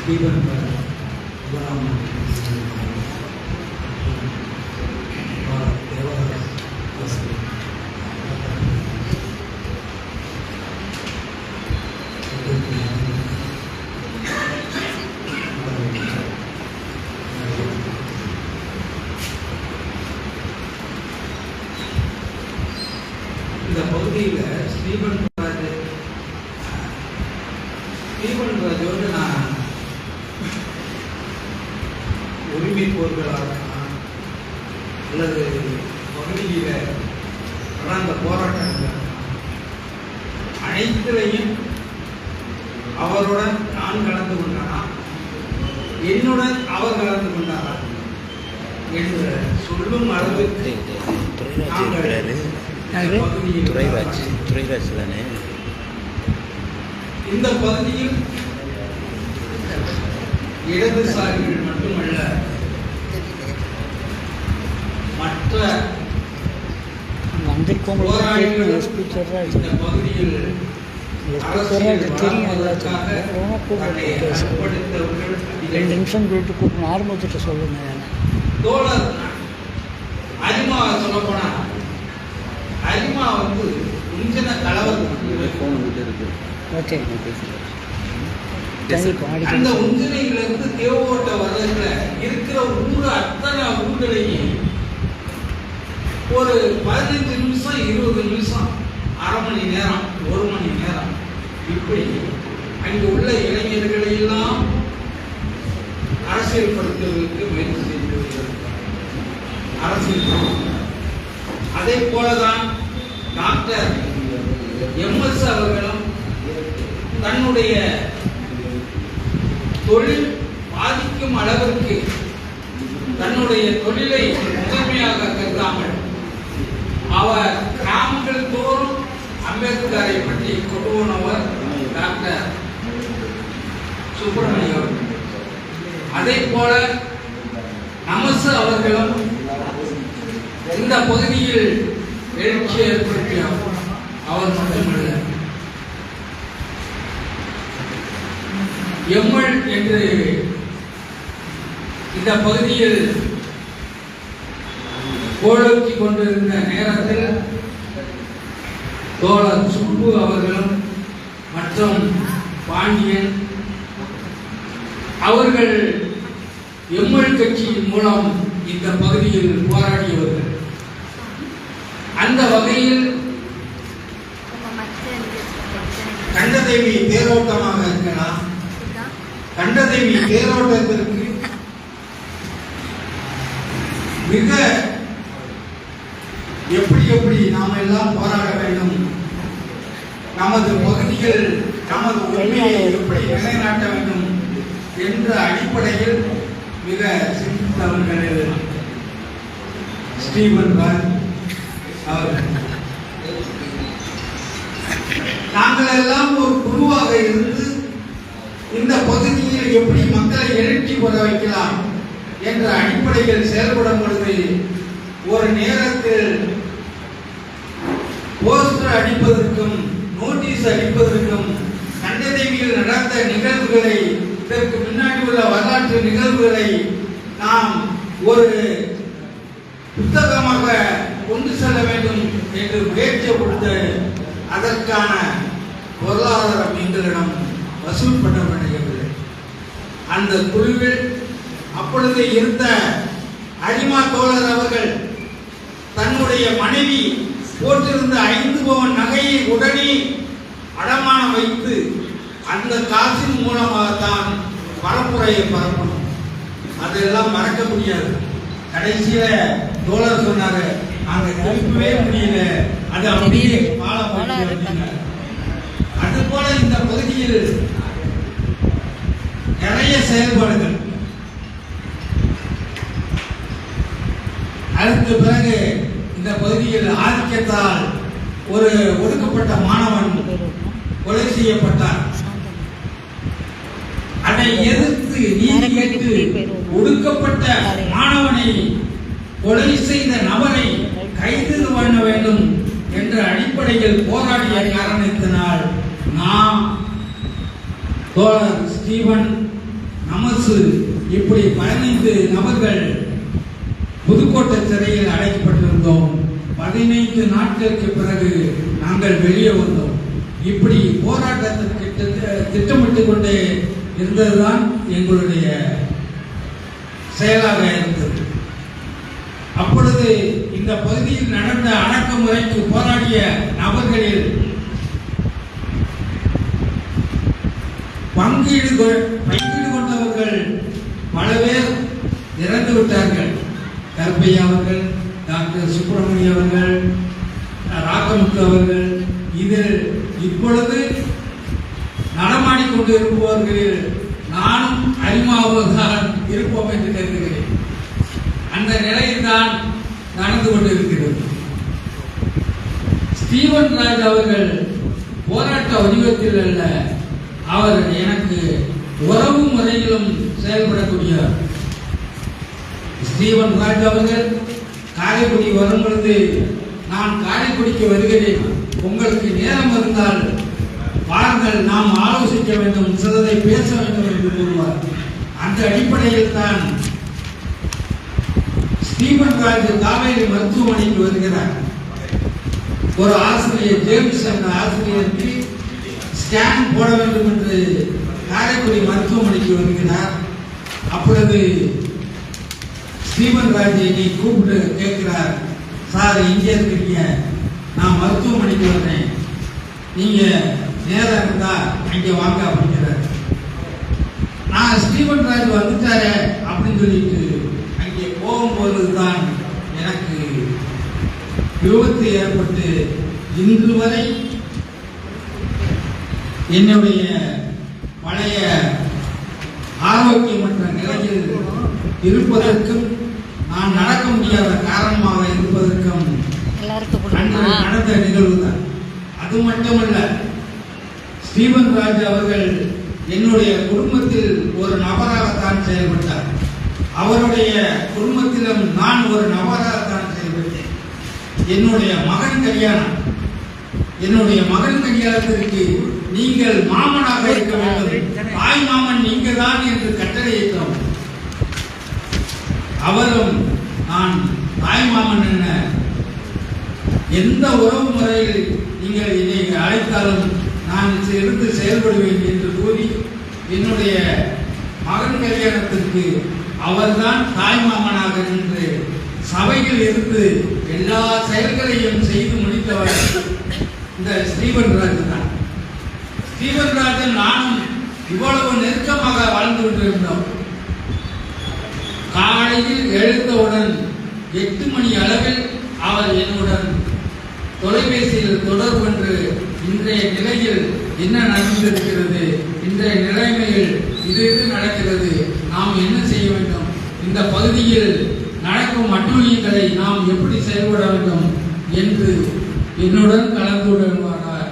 Stephen இந்த பகுதியில் Stephen ராஜோடு நான் உரிமை போர்களாக அல்லது பகுதியில் நடந்த போராட்டங்கள் அனைத்திலையும் அவருடன் நான் கலந்து கொண்டானா, என்னுடன் அவர் கலந்து கொண்டாரா என்று சொல்லும் அளவுக்கு துறைராஜ் தானே இந்த பகுதியில் இடதுசாரிகள் மட்டுமல்ல, மற்ற போராளிகள் இந்த பகுதியில் ரெண்டு நிமிஷம் போட்டு கூப்பிடணும். ஆரம்பத்திட்ட சொல்லுங்க. தோழர் அரிமா சொல்ல போனா, அரிமா உஞ்சன கலவர். அந்த உஞ்சனையிலிருந்து தேவோட்ட வரல இருக்கிற ஊர் அத்தனை ஊர்களையும் ஒரு 15 நிமிஷம் 20 நிமிஷம், அரை மணி நேரம், 1 மணி நேரம், இப்படி அங்கு உள்ள இளைஞர்களை எல்லாம் அரசியல்படுத்துவதற்கு முயற்சி செய்து வருகிறார். அரசியல் அதே போலதான் டாக்டர் எம்எஸ் அவர்களும் தன்னுடைய தொழில் பாதிக்கும் அளவிற்கு தன்னுடைய தொழிலை முதன்மையாக கருதாமல் அவர் கிராமங்கள் தோறும் அம்பேத்கரை பற்றி கொண்டு போனவர் டாக்டர் சுப்பிரமணியம். அதே போல நமசு அவர்களும் இந்த பகுதியில் எழுச்சி ஏற்படுத்திய அவர் மட்டுமல்ல, எம்எல் என்று இந்த பகுதியில் கோலோச்சி கொண்டிருந்த நேரத்தில் தோழர் சுப்பு அவர்களும் மற்றும் பாண்டியன் அவர்கள் எம்எல் கட்சியின் மூலம் இந்த பகுதியில் போராடியவர்கள். அந்த வகையில் கண்டதேவி தேரோட்டமாக இருக்கலாம். கண்டதேவி தேரோட்டத்திற்கு மிக எப்படி நாம எல்லாம் போராட வேண்டும், நமது பகுதியில் நமது உரிமையை எப்படி நிலைநாட்ட வேண்டும் என்ற அடிப்படையில் மிக சிந்தித்தவர்கள் ஸ்டீபன் அவர்கள். நாங்கள் எல்லாம் ஒரு குழுவாக இருந்து இந்த பகுதியில் எப்படி மக்களை எழுச்சி பெற வைக்கலாம் என்ற அடிப்படையில் செயல்படும் பொழுது ஒரு நேரத்தில் போஸ்டர் அடிப்பதற்கும் நோட்டீஸ் அடிப்பதற்கும் கண்டதேவியில் நடந்த நிகழ்வுகளை, இதற்கு முன்னாடி உள்ள வரலாற்று நிகழ்வுகளை நாம் ஒரு புத்தகமாக கொண்டு செல்ல வேண்டும் என்று முயற்சி கொடுத்து அதற்கான பொருளாதாரம் எங்களிடம் வசூல் பண்ணப்படவில்லை. அந்த குழுவில் அப்பொழுது இருந்த அரிமா தோழர் அவர்கள் தன்னுடைய மனைவி போட்டிருந்த 5 பவுன் நகையை உடனே அடமானம் வைத்து அந்த காசின் மூலமாகத்தான் பரப்புரையை பரப்பணும். அதெல்லாம் மறக்க முடியாது. கடைசியில தோழர் சொன்னாரு, அங்க திருப்பவே முடியல, அது அப்படியே அது போல இந்த பகுதியில் நிறைய செயல்பாடுகள். அதற்கு பிறகு இந்த பகுதியில் ஆதிக்கத்தால் ஒரு ஒடுக்கப்பட்ட மாணவன் கொலை செய்யப்பட்டார். அதை எதிர்த்து நீதி கேட்டு ஒடுக்கப்பட்ட மாணவனை கொலை செய்த நபரை கைது பண்ண வேண்டும் என்ற அடிப்படையில் போராடிய காரணத்தினால் நாம் தோழர் ஸ்டீபன், நமசு இப்படி 15 நபர்கள் புதுக்கோட்டை சிறையில் அடைக்கப்பட்டிருந்தோம். 15 நாட்களுக்கு பிறகு நாங்கள் வெளியே வந்தோம். இப்படி போராட்டத்திற்கு திட்டமிட்டுக் கொண்டே இருந்ததுதான் எங்களுடைய செயலாக இருந்தது. அப்பொழுது இந்த பகுதியில் நடந்த அடக்குமுறைக்கு போராடிய நபர்களில் பங்கீடு கொண்டவர்கள் பல பேர் இறந்து விட்டார்கள். கருப்பையா அவர்கள், டாக்டர் சுப்பிரமணிய அவர்கள், ராக்கமுத்து அவர்கள், இதில் இப்பொழுது நடமாடிக்கொண்டு இருப்பவர்களில் நானும் அறிமாவதுதான் இருப்போம் என்று கருதுகிறேன். அந்த நிலையில்தான் நடந்து கொண்டிருக்கிறது. ஸ்டீவன் ராஜ் அவர்கள் போராட்ட வடிவத்தில் அல்ல, அவர் எனக்கு உறவு முறையிலும் செயல்படக்கூடியவர். ஸ்டீவன் ராஜ் அவர்கள் காரைக்குடி வரும் பொழுது, நான் காரைக்குடிக்கு வருகிறேன், உங்களுக்கு நேரம் இருந்தால் வாருங்கள், நாம் ஆலோசிக்க வேண்டும், சிலதை பேச வேண்டும் என்று கூறுவார். அந்த அடிப்படையில் தான் ஸ்டீவன் ராஜ் காவேரி மருத்துவமனைக்கு வருகிறார். ஒரு ஆசிரியர் ஜேம்ஸ் என்ற ஆசிரியருக்கு ஸ்கேன் போட வேண்டும் என்று காரைக்குடி மருத்துவமனைக்கு வருகிறார். அப்பொழுது ஸ்டீவன் ராஜ் என்னை கூப்பிட்டு கேட்கிறார், சார் இங்கே இருக்கிறீங்க, நான் மருத்துவமனைக்கு வர்றேன், நீங்க நேரம் இருந்தா அங்கே வாங்க அப்படிங்கிறார். நான் ஸ்டீவன் ராஜ் வந்துட்டாரு அப்படின்னு சொல்லிட்டு அங்கே போகும்போது தான் எனக்கு விபத்து ஏற்பட்டு இன்று வரை என்னுடைய பழைய ஆரோக்கியமற்ற நிலையில் இருப்பதற்கும், நான் நடக்க முடியாத காரணமாக இருப்பதற்கும் நடந்த நிகழ்வு தான். அது மட்டுமல்ல, ஸ்டீவன் ராஜ் அவர்கள் என்னுடைய குடும்பத்தில் ஒரு நபராகத்தான் செயல்பட்டார். அவருடைய குடும்பத்திலும் நான் ஒரு நபராகத்தான் செயல்பட்டேன். என்னுடைய மகன் கல்யாணத்திற்கு நீங்கள் மாமனாக இருக்க வேண்டும், தாய் மாமன் நீங்க தான் என்று கட்டளையிட்டோம். அவரும் நான் தாய் மாமன் என்ன, எந்த உறவு முறையில் நீங்கள் என்னை அழைத்தாலும் நான் இருந்து செயல்படுவேன் என்று கூறி என்னுடைய மகன் கல்யாணத்திற்கு அவர்தான் தாய் மாமனாக நின்று சபையில் இருந்து எல்லா செயல்களையும் செய்து முடித்தவர் இந்த ஸ்டீவன் ராஜ் தான். ஸ்டீவன் ராஜன் நானும் இவ்வளவு நெருக்கமாக வாழ்ந்து கொண்டிருந்தோம். காலையில் எழுந்தவுடன் 8 மணி அளவில் அவர் என்னுடன் தொலைபேசியில் தொடர்பு கொண்டு இன்றைய நிலையில் என்ன நடந்திருக்கிறது, இன்றைய நிலைமையில் இது நடக்கிறது, நாம் என்ன செய்ய வேண்டும், இந்த பகுதியில் நடக்கும் அட்டூழியங்களை நாம் எப்படி செயல்பட வேண்டும் என்று என்னுடன் கலந்துரையாடுவார்.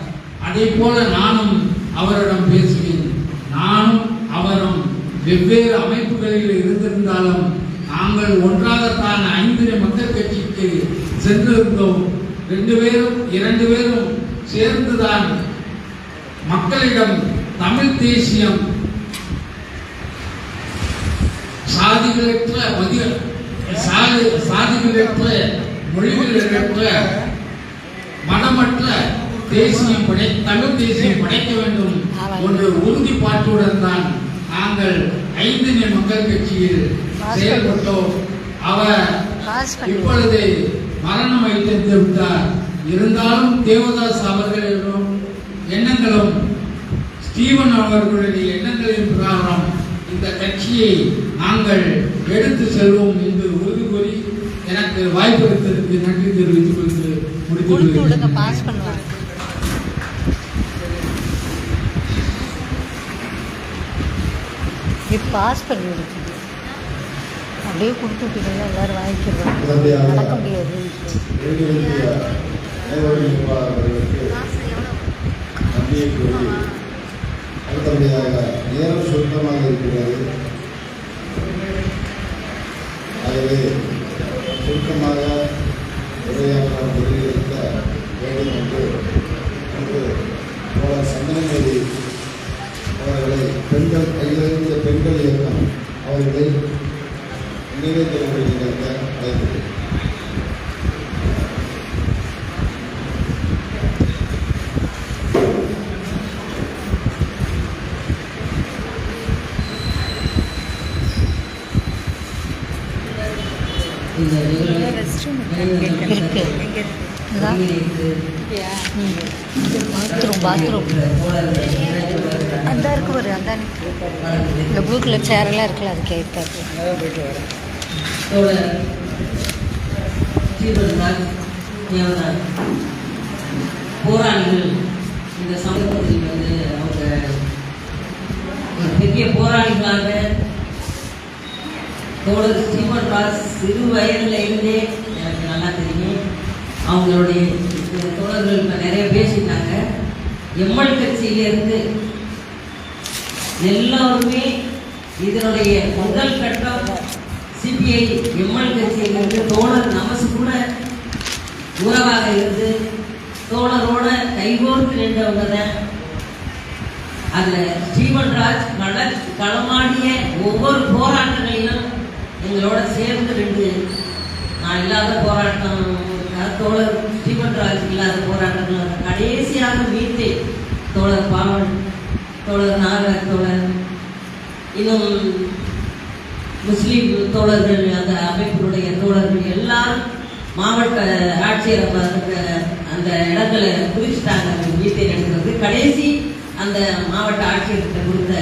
அதே போல நானும் அவரிடம் பேசுவேன். நானும் அவரும் வெவ்வேறு அமைப்புகளில் இருந்திருந்தாலும் நாங்கள் ஒன்றாகத்தான் 5 மக்கள் கட்சிக்கு சென்றிருந்தோம். 2 பேரும் சேர்ந்துதான் மக்களிடம் தமிழ் தேசியம், சாதிகளற்ற மொழிகளற்ற மதமற்ற தேசியம் தமிழ் தேசியம் படைக்க வேண்டும் என்ற உறுதிப்பாட்டுடன் தான் நாங்கள் 5 மக்கள் கட்சியில் செயல்பட்டோம். அவர் இப்பொழுது மரணம் வைத்திருந்து விட்டார். இருந்தாலும் தேவதாஸ் அவர்களிடம் எண்ணங்களும் ஸ்டீவன் அவர்களுடைய எண்ணங்களின் பிரகாரம் இந்த கட்சியை நாங்கள் எடுத்து செல்வோம் என்று உறுதி கூறி எனக்கு வாய்ப்பு அளித்ததற்கு நன்றி தெரிவித்துக் கொண்டு முடித்துள்ளேன். பாஸ் பண்ணி அப்படியே கொடுத்துட்டீங்கன்னா எல்லாரும் வாங்கிக்கிறாங்க. நடக்க முடியாது. அடுத்தபடியாக நேரம் சுருக்கமாக இருக்கிறது. ஆகவே சுருக்கமாக உரையாற்ற வெளியிருக்க வேண்டும் என்று சந்தனமேரி அவர்களை பெண்கள் கையிலிருந்த பெண்கள் தமிழர் இயக்கம் அவர்களை நினைவுகளுடைய அழைக்கிறேன். இந்த பாத்ரூம் அந்த இருக்கு பாரு அந்த இந்த ப்ளூ கலர் சேரெல்லாம் இருக்குல்ல அது கேட்காது. போராளிகள் இந்த சமூகத்தில் வந்து அவங்க ஒரு பெரிய போராளிகளாக தோழர் ஸ்ரீமன் ராஜ் சிறு வயதில் இருந்தே எனக்கு நல்லா தெரியும். அவங்களுடைய தோழர்கள் இப்போ நிறைய பேசிட்டாங்க. எம்எல் கட்சியிலிருந்து எல்லாருமே இதனுடைய முதல் கட்டம் சிபிஐ எம்எல் கட்சியிலிருந்து தோழர் நமசு கூட உறவாக இருந்து தோழரோட கைகோர்த்து நின்றவங்க தான். அதில் ஸ்ரீமன் ராஜ் களமாடிய ஒவ்வொரு போராட்டங்களிலும் எங்களோட சேர்ந்து நின்று நான் இல்லாத போராட்டம் தோழர் ஸ்ரீமன் ராஜ் இல்லாத போராட்டங்கள் கடைசியாக மீட்டு தோழர் பாவன், தோழர் நாகராஜ் தோழர், இன்னும் முஸ்லீம் தோழர்கள், அந்த அமைப்பினுடைய தோழர்கள் எல்லாரும் மாவட்ட ஆட்சியர் அந்த இடங்களை குறிச்சிட்டாங்க. மீட்டை நடக்கிறது கடைசி அந்த மாவட்ட ஆட்சியர்கிட்ட கொடுத்த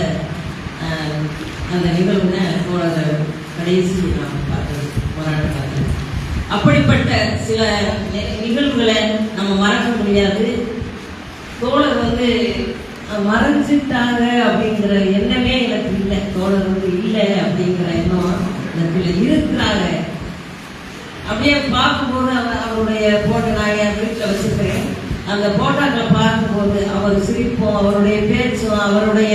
அந்த நிகழ்வுன தோழர்கள் கடைசி நாம் பார்த்தது போராட்டம் பார்த்தது. அப்படிப்பட்ட சில நிகழ்வுகளை நம்ம மறக்க முடியாது. தோழர் வந்து மறைஞ்சிட்டாங்க அப்படிங்கிற எண்ணமே எனக்கு இல்லை. தோழர் வந்து இல்லை அப்படிங்கிற எண்ணம் எனக்கு இருக்கிறாங்க. அப்படியே பார்க்கும்போது அவருடைய போட்டோ நான் என் வீட்டில் வச்சுருக்கிறேன். அந்த போட்டோக்களை பார்க்கும்போது அவர் சிரிப்பும் அவருடைய பேச்சும் அவருடைய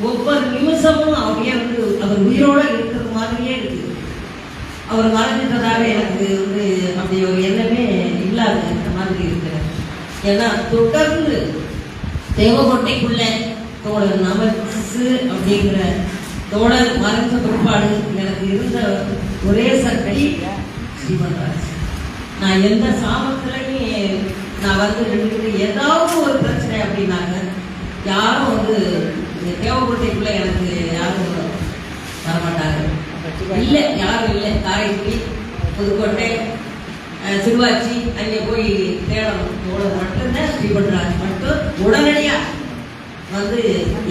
ஒவ்வொரு நிமிஷமும் அப்படியே வந்து அவர் உயிரோடு இருக்கிற மாதிரியே இருக்குது. அவர் மறைஞ்சிட்டதாக எனக்கு வந்து அப்படி ஒரு எண்ணமே இல்லாத மாதிரி இருக்கிறேன். ஏன்னா தொடர்ந்து தேவகோட்டைக்குள்ள தோழர் நமசு அப்படிங்கிற தோழர் மறைஞ்ச பிற்பாடு எனக்கு இருந்த ஒரே சக்தி ஸ்ரீமன் ராஜ். நான் எந்த சாமத்திலையும் நான் வந்து நின்றுட்டு ஏதாவது ஒரு பிரச்சனை அப்படின்னாங்க யாரும் வந்து தேவகோட்டைக்குள்ள எனக்கு யாரும் வரமாட்டாங்க. இல்லை, யாரும் இல்லை. காரைக்குடி, புதுக்கோட்டை, சிறுவாச்சி அங்கே போய் தேடணும். தோழர் மட்டும்தான் ஸ்ரீமன் ராஜ் மட்டும் உடனடியாக வந்து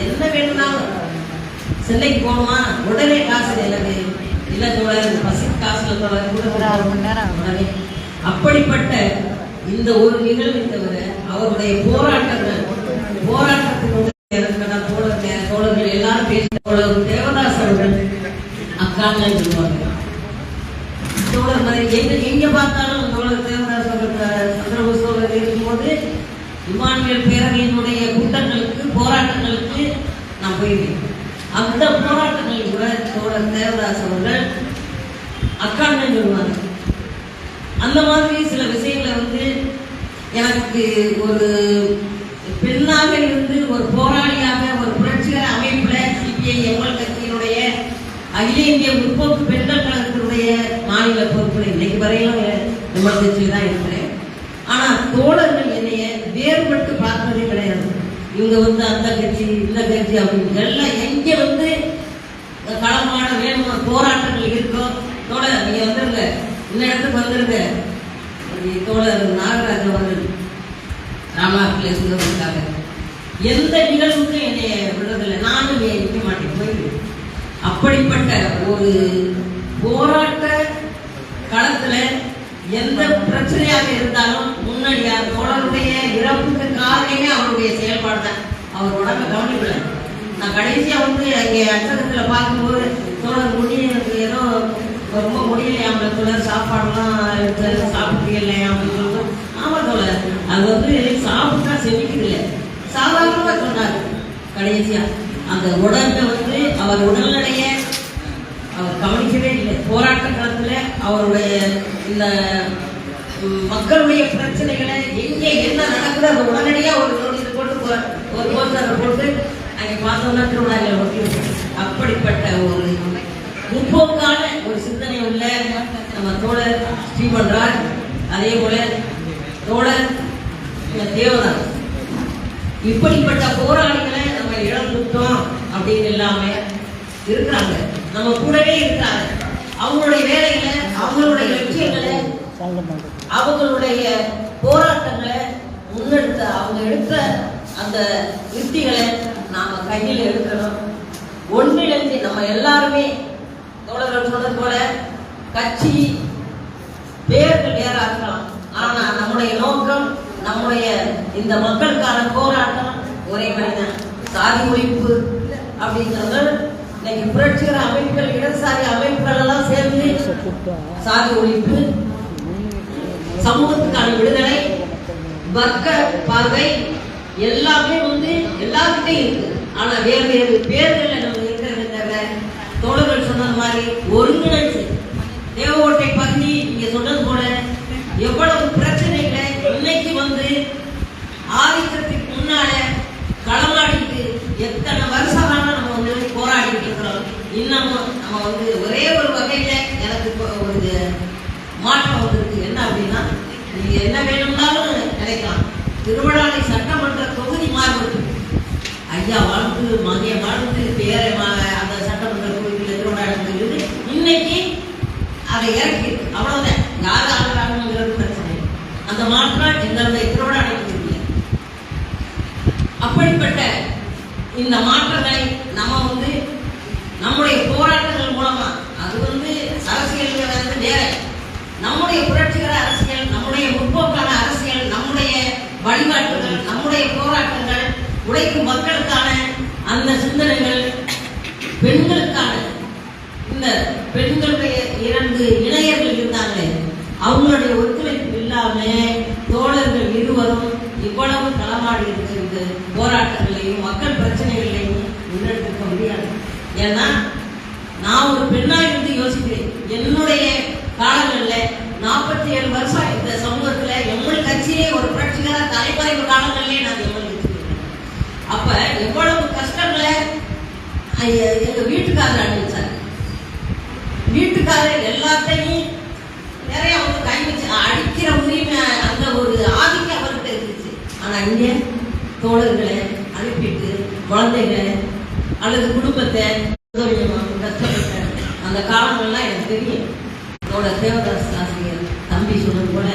என்ன வேணும்னாலும் சென்னைக்கு போகணுமா உடனே காசு எனக்கு இல்லை தோழர் பசி காசுல தோழர் கூட ஒரு 6 மணி நேரம் உடனே. அப்படிப்பட்ட இந்த ஒரு நிகழ்வு தவிர அவருடைய போராட்டத்தினுடைய தோழர்கள் எல்லாரும் பேசின தோழர் தேவதாஸ் அவர்கள் அக்காங்க சொல்லுவாங்க. தோழர் மாதிரி எங்க பார்த்தாலும் தோழர் தேவதாஸ் அவர்கள் சந்திரபோஸ் தோழர் இருக்கும்போது இமானுவேல் பேரவையினுடைய கூட்டங்களுக்கு போராட்டங்களுக்கு நான் போயிருக்கேன். அந்த போராட்டங்களில் கூட தோழர் தேவதாஸ் அவர்கள் அக்கான்னு சொல்லுவாங்க. அந்த மாதிரி சில விஷயங்களை வந்து எனக்கு ஒரு பெண்ணாக இருந்து ஒரு போராளியாக ஒரு புரட்சிகர அமைப்பில் சிபிஐ எம்எல் கட்சியினுடைய அகில இந்திய முற்போக்கு பெண்கள் கழகத்தினுடைய மாநில பொறுப்பில் இன்னைக்கு வரையிலும் எம்எல் கட்சியில் தான் இருக்கிறேன். ஆனால் தோழர்கள் என்னைய வேறுபட்டு பார்ப்பதே கிடையாது. இவங்க வந்து அந்த கட்சி இந்த கட்சி அப்படின்னு எல்லாம் எங்கே வந்து களமான வேணும் போராட்டங்கள் இருக்கோ தோழர் நீங்க வந்துருங்க, இந்த இடத்துக்கு வந்துருங்க. தோழர் நாகராஜ் அவர்கள் ராமாப்பிள்ளை சொல்லுவதற்காக எந்த நிகழ்வுக்கும் என்னைய விடுறதில்லை. நானும் நிற்க மாட்டேன் போயிடுவேன். அப்படிப்பட்ட ஒரு போராட்ட களத்துல எந்த பிரச்சனையாக இருந்தாலும் முன்னாடியாக தோழருடைய இறப்புக்கு காரணமே அவருடைய செயல்பாடு தான். அவர் உடம்பை கவனிக்கல. நான் கடைசியா வந்து அங்கே அச்சகத்துல பார்க்கும்போது தோழர் எனக்கு ஏதோ ரொம்ப முடியலையாம தோழர் சாப்பாடுலாம் சாப்பிட்டீங்க அப்படின்னு சொல்லுவோம். ஆமா தோழர் அது வந்து சாப்பிட்டா செமிக்குது இல்லை சாதாரணமா சொன்னார். கடைசியா அந்த உடம்பை வந்து அவர் உடல்நிலைய அவர் கவனிக்கவே இல்லை. போராட்ட காலத்துல அவருடைய இந்த மக்களுடைய பிரச்சனைகளை எங்கே என்ன நடக்குது அது உடனடியாக ஒரு நோட்டீஸ் போட்டு ஒரு போஸ்டரை போட்டு அங்கே பார்த்தோம்னா திருவிழாவில் ஒட்டி அப்படிப்பட்ட ஒரு முற்போக்கான ஒரு சிந்தனை உள்ள நம்ம தோழர் ஸ்ரீமன் ராஜ், அதே போல தோழர் தேவதாஸ், இப்படிப்பட்ட போராளிகளை நம்ம இழந்துட்டோம் அப்படின்னு எல்லாமே இருக்கிறாங்க, நம்ம கூடவே இருக்கிறாங்க. அவங்களுடைய வேலைகளை, அவங்களுடைய லட்சியங்களை, அவங்களுடைய போராட்டங்களை முன்னெடுத்த, அவங்க எடுத்த அந்த யுக்திகளை நாம கையில் எடுக்கணும். ஒன்றிணைந்து நம்ம எல்லாருமே தோழர்கள் சொன்னது போல கட்சி பேர்கள் வேற இருக்கலாம், ஆனா நம்முடைய நோக்கம், நம்முடைய இந்த மக்களுக்கான போராட்டம் ஒரே மாதிரிதான். சாதி ஒழிப்பு அப்படிங்கிறது இன்னைக்கு புரட்சிகர அமைப்புகள், இடதுசாரி அமைப்புகள் எல்லாம் சேர்ந்து சாதி ஒழிப்பு, சமூகத்துக்கான விடுதலை, வர்க்க பார்வை எல்லாமே எல்லாருக்கிட்டே இருக்கு. ஆனா வேறு வேறு பேர்கள் நம்ம இருக்கிறது தவிர தோழர்கள் சொன்னது மாதிரி ஒருங்கிணைச்சு தேவகோட்டை பகுதி நீங்க சொன்னது போல எவ்வளவு பிரச்சனைகளை இன்னைக்கு ஆதிக்கத்துக்கு முன்னால களமாடிட்டு எத்தனை வருஷமான நம்ம போராடிட்டு இருக்கிறோம். இன்னமும் நம்ம ஒரே ஒரு வகையில எனக்கு ஒரு மாற்றம் வந்திருக்கு. என்ன அப்படின்னா, நீங்க என்ன வேணும்னாலும் நினைக்கலாம், திருவண்ணாமலை சட்டமன்ற தொகுதி மாறுபட்டு ஐயா வாழ்ந்து மதிய வாழ்ந்து பேரை அந்த சட்டமன்ற தொகுதியில் திருவண்ணாமலை இன்னைக்கு அதை இறக்கி அவ்வளவுதான். யார் ஆளுங்கிறது பிரச்சனை, அந்த மாற்றம் எங்களுடைய திருவண்ணாமலைக்கு இல்லை. அப்படிப்பட்ட இந்த மாற்றங்களை நம்ம நம்முடைய போராட்டங்கள் மூலமா, அது அரசியல் வேற, நம்முடைய புரட்சிகர அரசியல், நம்முடைய முற்போக்கான அரசியல், நம்முடைய வழிபாட்டுகள், நம்முடைய போராட்டங்கள், உழைக்கும் மக்களுக்கான அந்த சிந்தனைகள், பெண்களுக்கான இந்த பெண்களுடைய 2 இணையர்கள் இருந்தாங்களே, அவங்களுடைய ஒத்துழைப்பு இல்லாம தோழர்கள் இருவரும் இவ்வளவு களமாடி இருக்கிறது போராட்டங்களையும் மக்கள் பிரச்சனைகளையும் முன்னெடுக்க முடியாது. ஏன்னா நான் ஒரு பெண்ணா இருந்து யோசிக்கிறேன். என்னுடைய காலங்களில் 47 வருஷம் இந்த சமூகத்துல எம்எல் கட்சியே ஒரு புரட்சிகர தலைமறைவு காலங்களிலே நான் எம்எல் வச்சிருக்கேன். அப்ப எவ்வளவு கஷ்டங்களை எங்க வீட்டுக்காரர் அனுப்பிச்சார். வீட்டுக்காரர் எல்லாத்தையும் நிறைய கை வச்சு அடிக்கிற உரிமை, அந்த ஒரு ஆதிக்கம் அவர்கிட்ட இருந்துச்சு. ஆனா இங்க தோழர்களை அனுப்பிட்டு குழந்தைகளை அல்லது குடும்பத்தை கஷ்டப்பட்ட அந்த காலங்கள்லாம் எனக்கு தெரியும். தோழர் தேவதாஸ் ஆசிரியர் தம்பி சொன்னது போல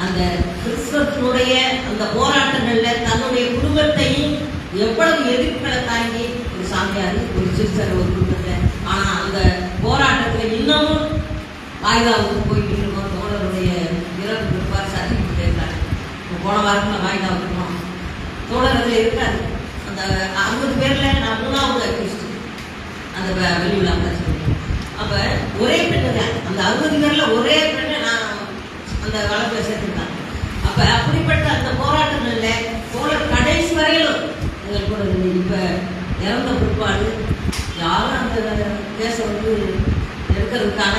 அந்த கிறிஸ்தவத்தினுடைய அந்த போராட்டங்கள்ல தன்னுடைய குடும்பத்தையும் எவ்வளவு எதிர்ப்புகளை தாங்கி ஒரு சாமியார், ஒரு சிறுசர், ஒரு குடும்பத்தை, ஆனா அந்த போராட்டத்துல இன்னமும் வாய்தாவுக்கு போய்கிட்டு இருக்கோம். தோழருடைய இறப்பு இருப்பார், சர்டிபிகேட் இருக்காரு. போன வாரத்தில் வாய்தாவுக்கு போனோம். தோழர் அதில் இருக்காரு. அந்த 50 பேர்ல நான் 3வது அக்யூஸ்ட் அந்த வெளியுலா பிரச்சனை. அப்ப ஒரே பெண்ணு தான், அந்த 60 பேர்ல ஒரே பெண்ணை நான் அந்த வழக்கில் சேர்த்துருக்காங்க. அப்ப அப்படிப்பட்ட அந்த போராட்டங்கள்ல தோழர் கடைசி வரையிலும் எங்களுக்கு கூட இப்ப இறந்த பிற்பாடு யாரும் அந்த கேஸை எடுக்கிறதுக்கான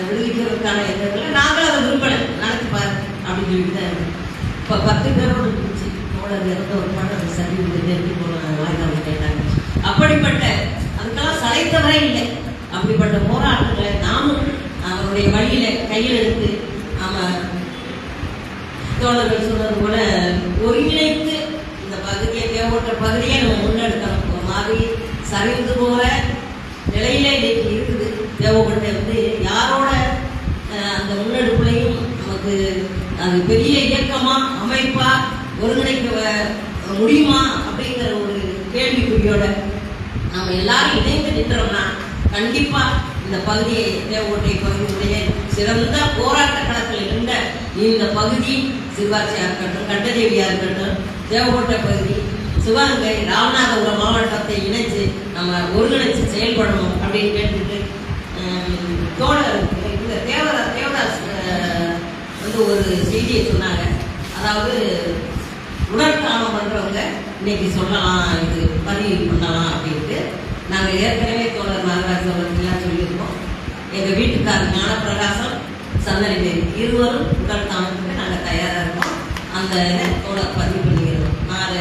விடுவிக்கிறதுக்கான எதிர்களை நாங்களும் அதை விரும்பலை, நடத்தி பாரு அப்படின்னு சொல்லிட்டு தான் இருக்கு. இப்போ 10 பேரோடு இருந்துச்சு. தோழர் இறந்த ஒரு பாடு அதை சர்டிஃபிகேட் வாய்தாவை கேட்டாங்க. அப்படிப்பட்ட அதுக்கெல்லாம் சளைத்தவரே இல்லை. அப்படிப்பட்ட போராட்டங்களை நாமும் அவருடைய வழியில கையில் எடுத்து நாம தோழர்கள் சொன்னது போல ஒருங்கிணைத்து இந்த பகுதியை, தேவகோட்டை பகுதியை நம்ம முன்னெடுக்கணும். ஒரு மாதிரி சரிந்து போற நிலையில இன்னைக்கு இருக்குது. தேவகோட்டை யாரோட அந்த முன்னெடுப்புலையும் நமக்கு அது பெரிய இயக்கமா அமைப்பா ஒருங்கிணைக்க முடியுமா அப்படிங்கிற ஒரு கேள்விக்குறியோட நம்ம எல்லாரும் இணைந்து நின்றோம்னா கண்டிப்பா இந்த பகுதியை, தேவகோட்டை பகுதியுடைய சிறந்த போராட்ட களத்தில் இருந்த இந்த பகுதி, சிவாச்சியா இருக்கட்டும், கண்டதேவியா இருக்கட்டும், தேவகோட்டை பகுதி, சிவகங்கை, ராமநாதபுரம் மாவட்டத்தை இணைச்சு நம்ம ஒருங்கிணைச்சு செயல்படணும் அப்படின்னு கேட்டுட்டு தோழர் தேவதாஸ் ஒரு செய்தியை சொன்னாங்க. அதாவது உடற்காலம் பண்றவங்க இன்னைக்கு சொல்லலாம், இது பதிவு பண்ணலாம் அப்படின்ட்டு. நாங்கள் ஏற்கனவே தோழர் நாகராஜ் அவர்களெல்லாம் சொல்லியிருக்கோம். எங்கள் வீட்டுக்காரர் ஞானப்பிரகாசம், சந்தனி தேவி இருவரும் உடல் தாமத்துக்கு நாங்கள் தயாராக இருக்கோம். அந்த இதை தோழர் பதிவு பண்ணிக்கிறோம். நான்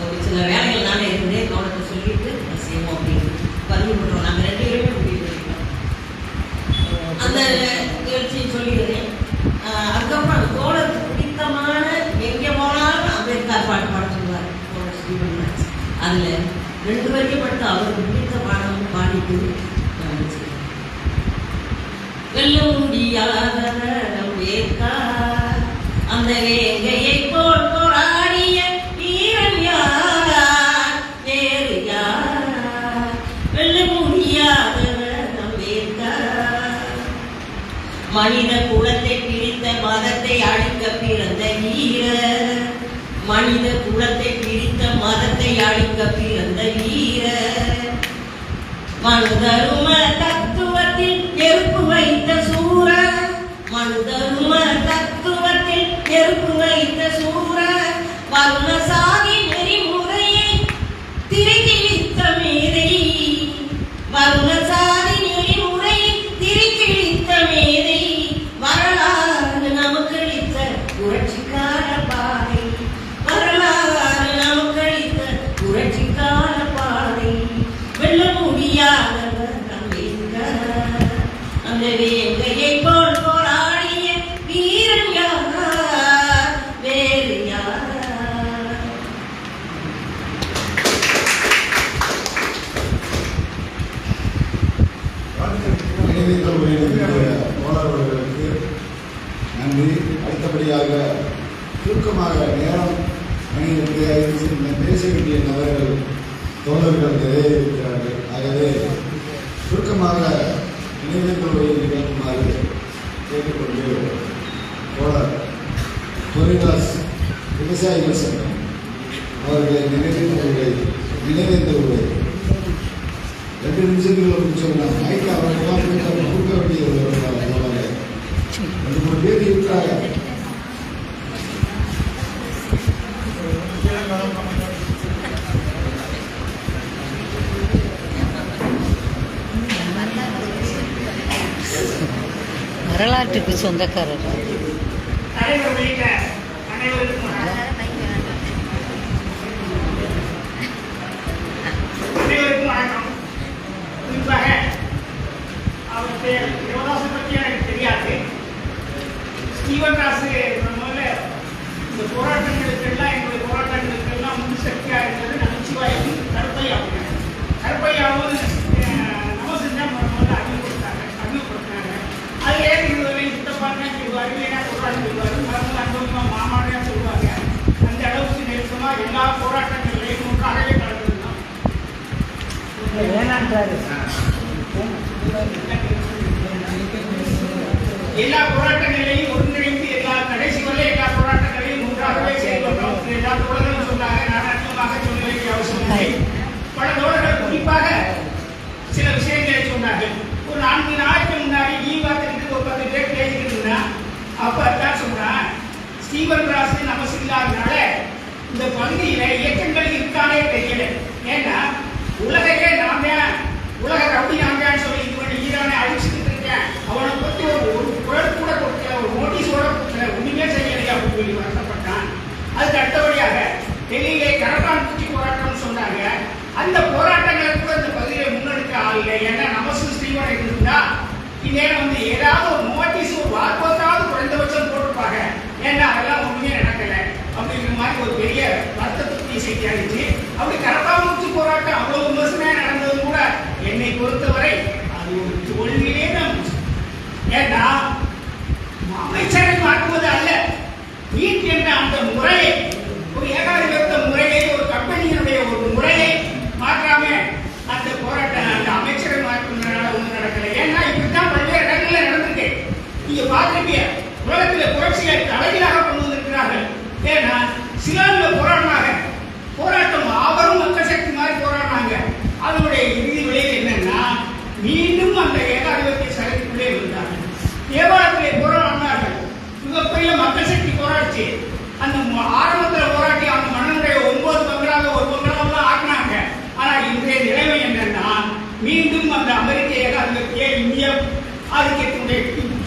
ஒரு சில வேலைகள் நானே இருந்தே தோழத்தை சொல்லிட்டு செய்வோம் அப்படின்னு. இப்போ வெல்ல முடியாதவர் அம்பேத்கர். அந்த வேங்கையை போல் போராடிய வீரன் யார்? வேறு யார்? வெல்ல முடியாதவர் அம்பேத்கர். மனித குலத்தை பிரித்த மதத்தை அழிக்க பிறந்த வீரர். மனித குலத்தை பிரித்த மதத்தை அழிக்க பிறந்த வீரர். மனுதரும தத்துவத்தில் நெருப்பு வைத்த சூரர். மனுதரும தத்துவத்தில் நெருப்பு வைத்த சூரர். வருண சாதி நெறிமுறையை திரைக்கிழித்த மேதை. வருண சாதி நெறிமுறையை திரைக்கிழித்த மேதை. வரலாறு நமக்களித்த புரட்சிக்கார பாதை. வரலாறு நமக்களித்த புரட்சிக்கார பாதை. வெல்ல முடியாதவர் அம்பேத்கர். அந்த வேங்கையை போல் போராடிய வீரன் யார்? வேறு யார்? நினைவேந்தல் உரையினுடைய தோழர்களுக்கு நன்றி. அடுத்தபடியாக சுருக்கமாக நேரம் மணி 2:05 பேச வேண்டிய நபர்கள் தோழர்கள் நிறைய இருக்கிறார்கள். ஆகவே சுருக்கமாக நினைவேந்தல் உரையை நிகழ்த்துமாறு கேட்டுக்கொண்டு தோழர் ஹரிதாஸ் விவசாயிகள் சங்கம் அவர்களை நினைவேந்தல் உரை 2 நிமிஷத்தில் முடிச்சோம்னா மைக்கு அவர்களெல்லாம் கொடுக்க வேண்டிய ஒரு 2-3 பேர் இருக்கிறாங்க. வரலாற்றுக்கு சொந்தக்காரர். அனைவருக்கும் வணக்கம். குறிப்பாக அவர் பேர் யோகாசை பற்றி எனக்கு தெரியாது. ஸ்டீவன் ராசு முதல்ல இந்த போராட்டங்களுக்கெல்லாம் எங்களுடைய போராட்டங்களுக்கெல்லாம் முன் சக்தியாக இருந்தது நமச்சிவாயும் கருப்பையாவும். கருப்பையாவும் நம்ம செஞ்சால் முதல்ல அறிமுகப்படுத்தினாங்க. அது ஏன் இதுவரை சித்தப்பாங்க சொல்லுவார், இல்லைன்னா சொல்றாங்க சொல்லுவார், மரங்கள் அன்புமா மாமாடையா சொல்லுவாங்க. அந்த அளவுக்கு நெருக்கமாக எல்லா போராட்டங்களையும் ஒன்றாகவே கலந்துருந்தோம். எல்லா போராட்டங்களையும் ஒருங்கிணைந்து கடைசி வரை எல்லா போராட்டங்களையும் ஒன்றாகவே செயல்பட்டோம். எல்லா தோழர்களும் சொன்னாங்க. நான் அதிகமாக சொல்ல வேண்டிய அவசியம் இல்லை. பல தோழர்கள் குறிப்பாக சில விஷயங்களை சொன்னார்கள். ஒரு 4 நாளைக்கு முன்னாடி ஈவாத்திற்கு ஒரு 10 பேர் பேசிக்கிட்டு இருந்தா அப்ப அதான் சொன்னான், ஸ்டீவன் ராசு நமக்கு இல்லாதனால இந்த பகுதியில இயக்கங்கள் இருக்கானே தெரியல. ஏன்னா உலகையே நான் தான் உலக ரவுடி நான் தான் சொல்லி இது பண்ணி ஈரானை அழிச்சுக்கிட்டு இருக்கேன். அவனை பத்தி ஒரு குரல் கூட கொடுக்கல, ஒரு நோட்டீஸ் கூட கொடுக்கல, ஒண்ணுமே செய்யலையா அப்படின்னு சொல்லி வருத்தப்பட்டான். அதுக்கு அடுத்தபடியாக டெல்லியிலே கரப்பான் பூச்சி போராட்டம்னு சொன்னாங்க. அந்த போராட்டங்களை கூட இந்த பகுதியை முன்னெடுக்க ஆள் இல்லை. ஏன்னா நமசு ஸ்ரீவன் இருந்தா இந்நேரம் ஏதாவது ஒரு நோட்டீஸ் ஒரு வார்த்தையாவது குறைந்தபட்சம் போட்டுப்பாங்க. ஏன்னா அதெல்லாம் ஒண்ணுமே நடக்கல அப்படிங்கிற மாதிரி ஒரு பெரிய வருத்தத்துக்கு செய்தி ஆயிடுச்சு. அப்படி கரப்பாம்பூச்சி போராட்டம் அவ்வளவு விமர்சனமா நடந்தது கூட என்னை பொறுத்தவரை அது ஒரு தோல்வியிலே தான். ஏன்னா அமைச்சரை மாற்றுவது அல்ல, நீட் என்ற அந்த முறையை, ஒரு ஏகாதிபத்திய முறையை, ஒரு கம்பெனியினுடைய ஒரு முறையை மாற்றாம அந்த போராட்டம் அந்த அமைச்சரை மாற்றுவதனால ஒன்றும் நடக்கல. ஏன்னா இப்படித்தான் பல்வேறு இடங்கள்ல நடந்திருக்கு. நீங்க பார்த்துருப்பீங்க, உலகத்தில் புரட்சியை தலைகீழாக கொண்டு வந்திருக்கிறார்கள். ஏன்னா சிலான்ல போராட்டம் ஆபரும் மக்கள் சக்தி மாதிரி போராடினாங்க. அதனுடைய இறுதி விளைவு என்னன்னா மீண்டும் அந்த ஏகாதிபத்திய சக்திக்குள்ளே இருந்தாங்க. தேவாலயத்திலே போராடினார்கள், மிகப்பெரிய மக்கள் சக்தி போராட்சி. அந்த ஆரம்பத்தில் போராட்டி அந்த மன்னனுடைய 9 பங்களாக ஒரு பங்களாவெல்லாம் ஆக்கினாங்க. ஆனா இன்றைய நிலைமை என்னன்னா மீண்டும் அந்த அமெரிக்க ஏகாதிபத்திய இந்திய ஆதிக்கத்தினுடைய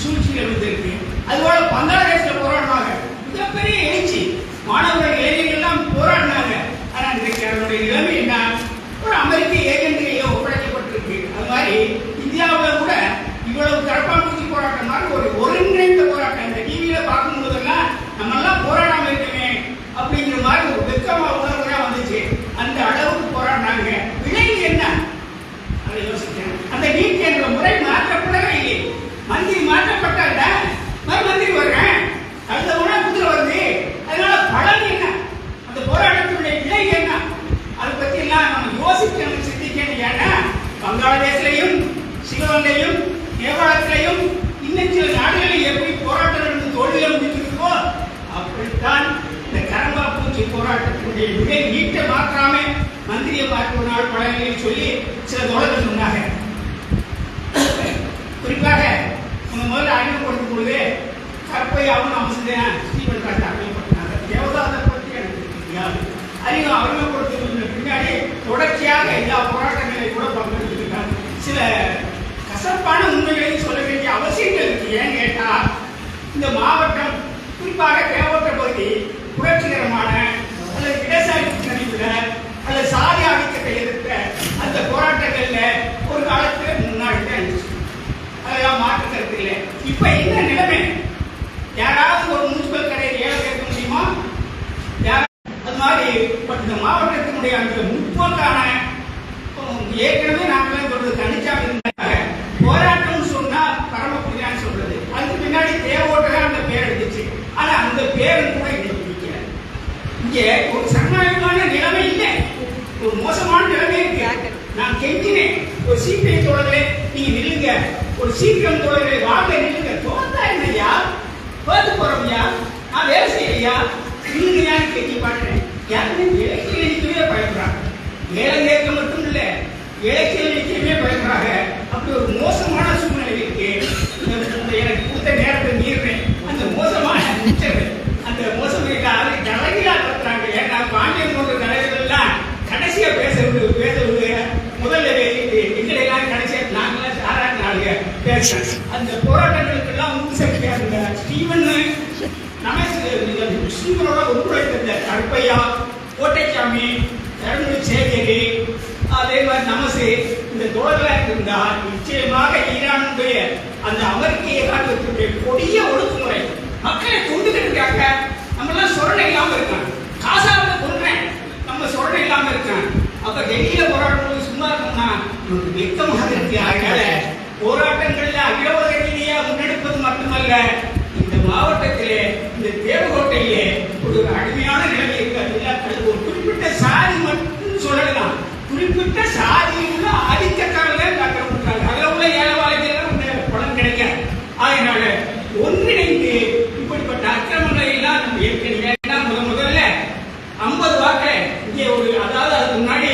சூழ்ச்சியில் இருந்திருக்கு. அதுபோல பங்களாதேஷில் போராடினாங்க, மிகப்பெரிய எழுச்சி, மாணவர்கள் இளைஞர்கள் எல்லாம் போராடினாங்க. ஆனா இன்றைக்கு அதனுடைய நிலைமை என்ன, ஒரு அமெரிக்க ஏஜென்ட்களிலே ஒப்படைக்கப்பட்டிருக்கு. அது மாதிரி இந்தியாவில் கூட இவ்வளவு கரப்பான்பூச்சி போராட்டம் மாதிரி ஒரு ஒருங்கிணைந்த போராட்டம் இந்த டிவியில பார்க்கும் போதெல்லாம் நம்ம எல்லாம் போராடாம இருக்கமே அப்படிங்கிற மாதிரி ஒரு வெக்கமா உணர்வுயா வந்துச்சு. அந்த அளவுக்கு போராடினாங்க. விளைவு என்ன அதை யோசிச்சேன். அந்த நீட் என்ற முறை மாற்றப்படவே இல்லை. மந்திரி மாற்றப்பட்டாங்க, மறு மந்திரி வர்றேன், அடுத்த உணவு குதிரை வருது. அதனால பலன் என்ன, அந்த போராட்டத்தினுடைய விலை என்ன, அதை பத்தி எல்லாம் நம்ம யோசிக்கணும், சிந்திக்கணும். ஏன்னா பங்களாதேஷ்லையும் ஸ்ரீலங்கையிலும் நேபாளத்திலையும் இன்னும் சில நாடுகளில் எப்படி போராட்டம் நடந்து தோல்வியில் முடிச்சிருக்கோ அப்படித்தான் இந்த கரம்பா பூச்சி போராட்டத்தினுடைய விலை நீட்ட மாற்றாம மந்திரியை பார்க்க நாள் பழங்களில் சொல்லி சில தோழர்கள் சொன்னாங்க. குறிப்பாக உங்க முதல்ல அறிமுகப்படுத்தும் பொழுது கற்பையாவும் அம்சம் ஸ்டீவன் காட்டு அறிமுகப்படுத்தினாங்க. தேவதாதை பற்றி எனக்கு தெரியாது. அறிமுகப்படுத்துவதற்கு பின்னாடி தொடர்ச்சியாக எல்லா போராட்டங்களையும் கூட பங்கெடுத்திருக்காங்க. சில கசப்பான உண்மைகளையும் சொல்ல வேண்டிய அவசியங்கள் இருக்கு. ஏன்னு கேட்டா இந்த மாவட்டம் குறிப்பாக தேவட்ட பகுதி புரட்சிகரமான அல்லது இடசாரி நடிவுல அல்லது சாதி ஆதிக்கத்தை எதிர்த்த அந்த போராட்டங்கள்ல ஒரு காலத்துல முன்னாடி தான் இருந்துச்சு. அதெல்லாம் மாற்று கருத்து இல்லை. இப்ப என்ன நிலைமை, யாராவது ஒரு முனிசிபல் கடையில் ஏழை கேட்க முடியுமா? அது மாதிரி இந்த மாவட்டத்தினுடைய அந்த முற்போக்கான ஏற்கனவே நாங்கள் சொல்றது கணிச்சாமி இருந்தாங்க. போராட்டம் சொன்னா பரமக்குடியான்னு சொல்றது, அதுக்கு பின்னாடி தேவோட்டதான் அந்த பேர் எடுத்துச்சு. ஆனா அந்த பேரும் கூட பிடிக்கல. இங்கே ஒரு சரணாயமான நிலைமை இல்லை, ஒரு மோசமான நிலைமை இருக்கு. நான் கெஞ்சினேன், ஒரு சிபிஐ தோழர்களே நீங்க நில்லுங்க, ஒரு சிபிஎம் தோழர்களே வாங்க நில்லுங்க. தோத்தா என்னையா, தோத்து போறோம்யா, நான் வேலை செய்யலையா, நில்லுங்கயான்னு கெஞ்சி பாடுறேன். யாருமே இலக்கிய நிற்கவே பயப்படுறாங்க. வேலை கேட்க மட்டும் இல்ல, இலக்கிய நிற்கவே பயப்படுறாங்க. அப்படி ஒரு மோசமான சூழ்நிலை இருக்கு. எனக்கு கொடுத்த நேரத்தை மீறேன். அந்த மோசமான அந்த மோசம் தலைகீழா கத்துறாங்க. ஏன்னா பாண்டியன் போன்ற தலைவர்கள்லாம் கடைசியா பேச முதல்ல எங்களெல்லாம் கடைசியா நாங்களாம் சாராட்டு நாளுங்க பேசுறேன். அந்த போராட்டங்களுக்கு எல்லாம் ஊக்கு சக்தியா இருந்த ஸ்டீவன் ஸ்ரீவனோட ஒத்துழைத்த கருப்பையா, கோட்டைச்சாமி, சேகரி, அதே மாதிரி நமசு இந்த தோழர்களாக இருந்தால் நிச்சயமாக ஈரானுடைய அந்த அமெரிக்க ஏகாதிபத்தியுடைய கொடிய ஒடுக்குமுறை மக்களை கொண்டுகிட்டு இருக்காங்க. நம்ம எல்லாம் சொரணை இல்லாம இருக்காங்க. காசாவை கொள்றேன், நம்ம சொரணை இல்லாம இருக்காங்க. அப்ப டெல்லியில போராட்டம் சும்மா இருக்கோம்னா நமக்கு வெக்கமாக இருக்கு. அதனால போராட்டங்கள்ல அகில உலக ரீதியா முன்னெடுப்பது மட்டுமல்ல, இந்த மாவட்டத்திலே இந்த தேவகோட்டையிலே ஒரு அடிமையான நிலைமை இருக்கு. ஒரு குறிப்பிட்ட சாதி மட்டும் சொல்லலாம், குறிப்பிட்ட சாதியில் உள்ள ஆதிக்கக்காரர்கள் டாக்டர் பண்றாங்க. அதில் உள்ள ஏழவாளிகள் பலன் கிடைக்காது. அதனால ஒன்றிணைந்து இப்படிப்பட்ட அக்கிரமங்களை எல்லாம் நம்ம ஏற்கனவே முதல்ல 50 வாக்கு இங்கே ஒரு, அதாவது அதுக்கு முன்னாடி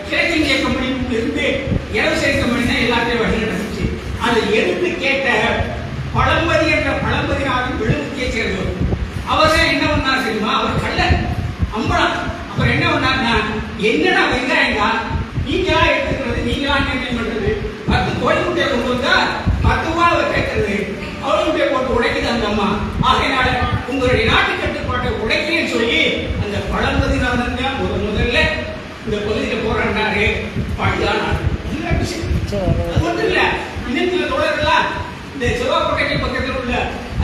கிழக்கிந்திய கம்பெனி இருந்து இடதுசேரி கம்பெனி தான் எல்லாத்தையும் வழி நடந்துச்சு. அதை எடுத்து கேட்ட பழம்பதி என்ற பழம்பதினாவின் விழுப்புத்தியை சேர்ந்தவர். அவர் தான் என்ன பண்ணார் தெரியுமா, அவர் கள்ளர் அம்பலம். அப்புறம் என்ன பண்ணார்னா, என்னடா வெங்காயங்க நீங்களா எடுத்துக்கிறது, நீங்களா நிர்ணயம் பண்றது, 10 கோழி முட்டையை கொண்டு வந்தா 10 ரூபாய் அவர் கேட்கறது, அவள் முட்டையை போட்டு உடைக்குது அந்த அம்மா. ஆகையினால உங்களுடைய நாட்டு கட்டுப்பாட்டை உடைக்கிறேன்னு சொல்லி அந்த பழம்பதினாவின் தான் முதல்ல இந்த பகுதியில் போராடினாரு. பழியானார். அது மட்டும் இல்ல, இன்னும் சில தோழர்கள்லாம் இந்த சிவகோட்டைக்கு பக்கத்தில் உள்ள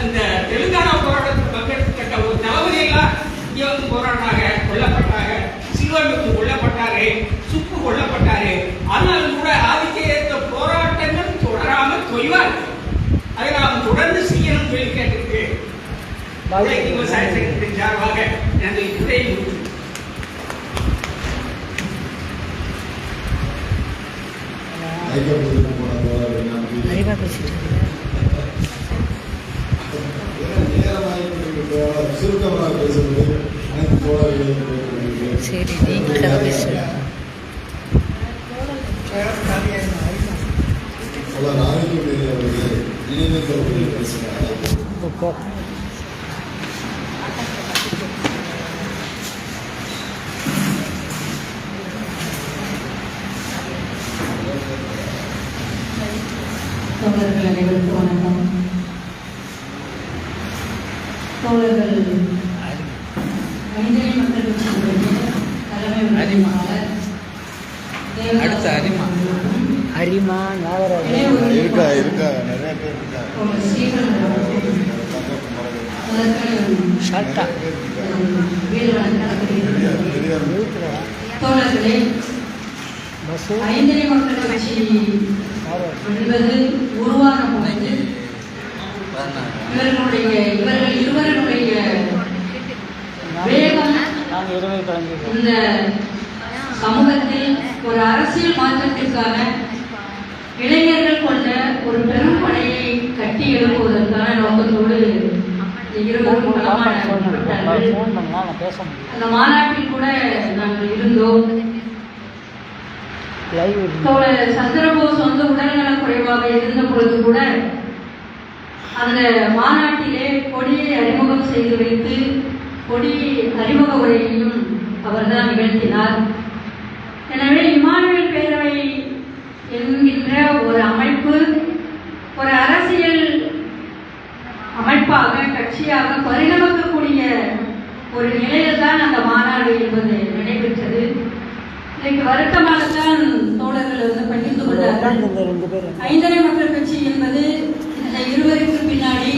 அந்த தெலுங்கானா போராட்டத்தில் பங்கெடுத்துக்கிட்ட ஒரு தளபதி எல்லாம் இங்க வந்து போராடினாங்க, கொல்லப்பட்டாங்க. சில்வமுத்து கொல்லப்பட்டாரு, சுப்பு கொல்லப்பட்டாரு. ஆனாலும் கூட ஆதிக்க ஏற்ற போராட்டங்கள் தொடராம தொய்வார். அதை நாம் தொடர்ந்து செய்யணும் சொல்லி கேட்டிருக்கு. விவசாய சங்கத்தின் சார்பாக நாங்கள் இத்துறை முடிச்சு சுருக்கமாக பேசுவது அனைத்து தோழர்களும். சரி, நீங்கள் கதை பேசுங்க. நாளைக்கு அவர்கள் நினைவு பேசுகிறார். தோழர்கள் அனைவருக்கும் வணக்கம். தோழர்கள் மனிதனை மக்கள் தலைமை அரிமா இருக்கா நிறைய பேர் தோழர்களே, ஐந்தனை மக்கள் கட்சி என்பது உருவான பொழுது இவர்கள் இருவருடைய வேகம் இந்த சமூகத்தில் ஒரு அரசியல் மாற்றத்திற்கான இளைஞர்கள் கொண்ட ஒரு பெரும் படையை கட்டி எழுப்புவதற்கான நோக்கத்தோடு இருவரும் களமாடப்பட்டார்கள். அந்த மாநாட்டில் கூட நாங்கள் இருந்தோம். தோழர் சந்திரபோஸ் உடல்நலக் குறைவாக இருந்த பொழுது கூட அந்த மாநாட்டிலே கொடியை அறிமுகம் செய்து வைத்து கொடி அறிமுக உரையையும் அவர்தான் நிகழ்த்தினார். எனவே இமானுவேல் பேரவை என்கின்ற ஒரு அமைப்பு ஒரு அரசியல் அமைப்பாக கட்சியாக பரிணமிக்கக்கூடிய ஒரு நிலையில் தான் அந்த மாநாடு என்பது நடைபெற்றது. இன்றைக்கு வருத்தமாகத்தான் தோழர்கள் பகிர்ந்து கொண்டார்கள். ஐந்தரை மக்கள் கட்சி என்பது இந்த இருவருக்கு பின்னாடி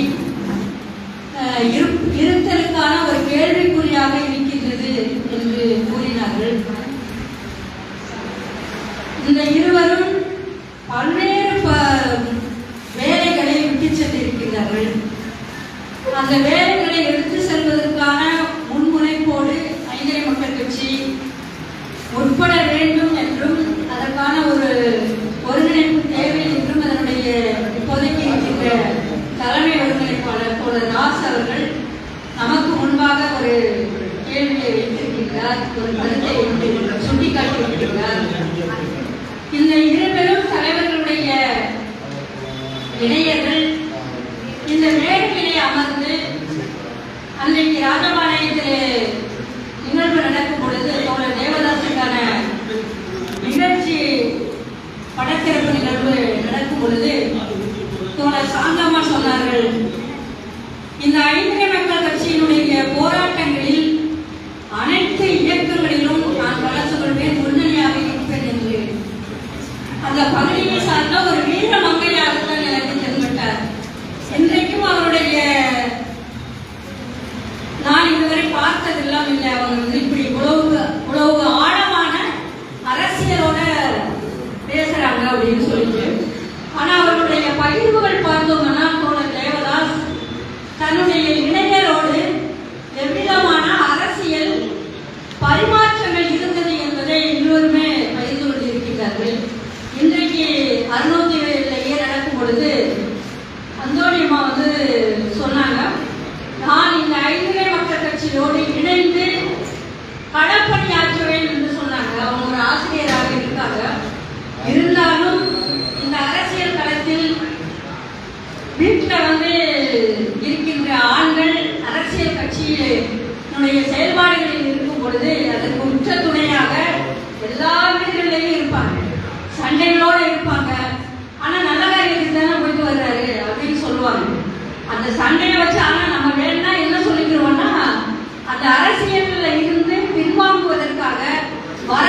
இருத்தலுக்கான ஒரு கேள்விக்குறியாக இருக்கின்றது என்று கூறினார்கள். இந்த இருவரும் பல்வேறு வேலைகளை விட்டு சென்றிருக்கிறார்கள். அந்த வேலைகளை எடுத்து செல்வதற்கான முன்முனைப்போடு ஐந்தரை மக்கள் கட்சி உட்பட வேண்டும் என்றும் அதற்கான ஒரு ஒருங்கிணைப்பு தேவை என்றும் அதனுடைய இப்போதைக்கு இருக்கின்ற தலைமை ஒருங்கிணைப்பாளர் தோழர் ராஸ் அவர்கள் நமக்கு முன்பாக ஒரு கேள்வியை வைத்திருக்கின்றார், ஒரு கருத்தை சுட்டிக்காட்டியிருக்கிறார். இந்த இருவரும் தலைவர்களுடைய இணையர்கள் இந்த மேடையிலே அமர்ந்து அன்றைக்கு ராஜபாளையத்தில் நிகழ்வு நடக்கும் பொழுது தோழர் தேவதாசுக்கான நிகழ்ச்சி படத்திறப்பு நிகழ்வு நடக்கும் பொழுது தோழர் சாந்தம்மா சொன்னார்கள், இந்த ஐந்தரை மக்கள் கட்சியினுடைய போராட்டங்களில் அனைத்து இயக்கங்களிலும் நான் கலந்து கொள்வேன், முன்னணியாக இருப்பேன் என்று அந்த பகுதியை சார்ந்த ஒரு வீர மங்கையாகத்தான் எனக்கு தென்பட்டார். இன்றைக்கும் அவருடைய நான் இதுவரை பார்த்ததெல்லாம் இல்லை. அவங்க இப்படி உழவு ஆழமான அரசியலோட பேசுறாங்க அப்படின்னு சொல்லிட்டு. ஆனா அவருடைய பகிர்வுகள் பார்த்தோம்னா தோழர் தேவதாஸ் தன்னுடைய இளைஞரோடு எவ்விதமான அரசியல் பரிமாற்றங்கள் இருந்தது என்பதை இருவருமே பகிர்ந்து கொண்டிருக்கிறார்கள். இன்றைக்கு 607 நடக்கும் பொழுது அந்தோணியம்மா சொன்னாங்க, நான் இந்த ஐந்தரை மக்கள் கட்சியோடு இணைந்து களப்பணியாற்றுவேன் என்று சொன்னாங்க. அவங்க ஒரு ஆசிரியராக இருக்காங்க. இருந்தாலும் இந்த அரசியல் களத்தில் வீட்டில் இருக்கின்ற ஆண்கள் அரசியல் கட்சியினுடைய செயல்பாடுகளில் இருக்கும் பொழுது அதற்கு உற்ற துணையாக எல்லா வீடுகளிலையும் இருப்பாங்க, சண்டைகளோடு இருப்பாங்க. ஆனா நல்ல காரியத்துக்கு தானே போயிட்டு வர்றாரு அப்படின்னு சொல்லுவாங்க. அந்த சண்டையை வச்சு ஆனா நம்ம வேணும்னா என்ன சொல்லிக்கிறோம்னா அந்த அரசியல்ல இருந்து பின்வாங்குவதற்காக வர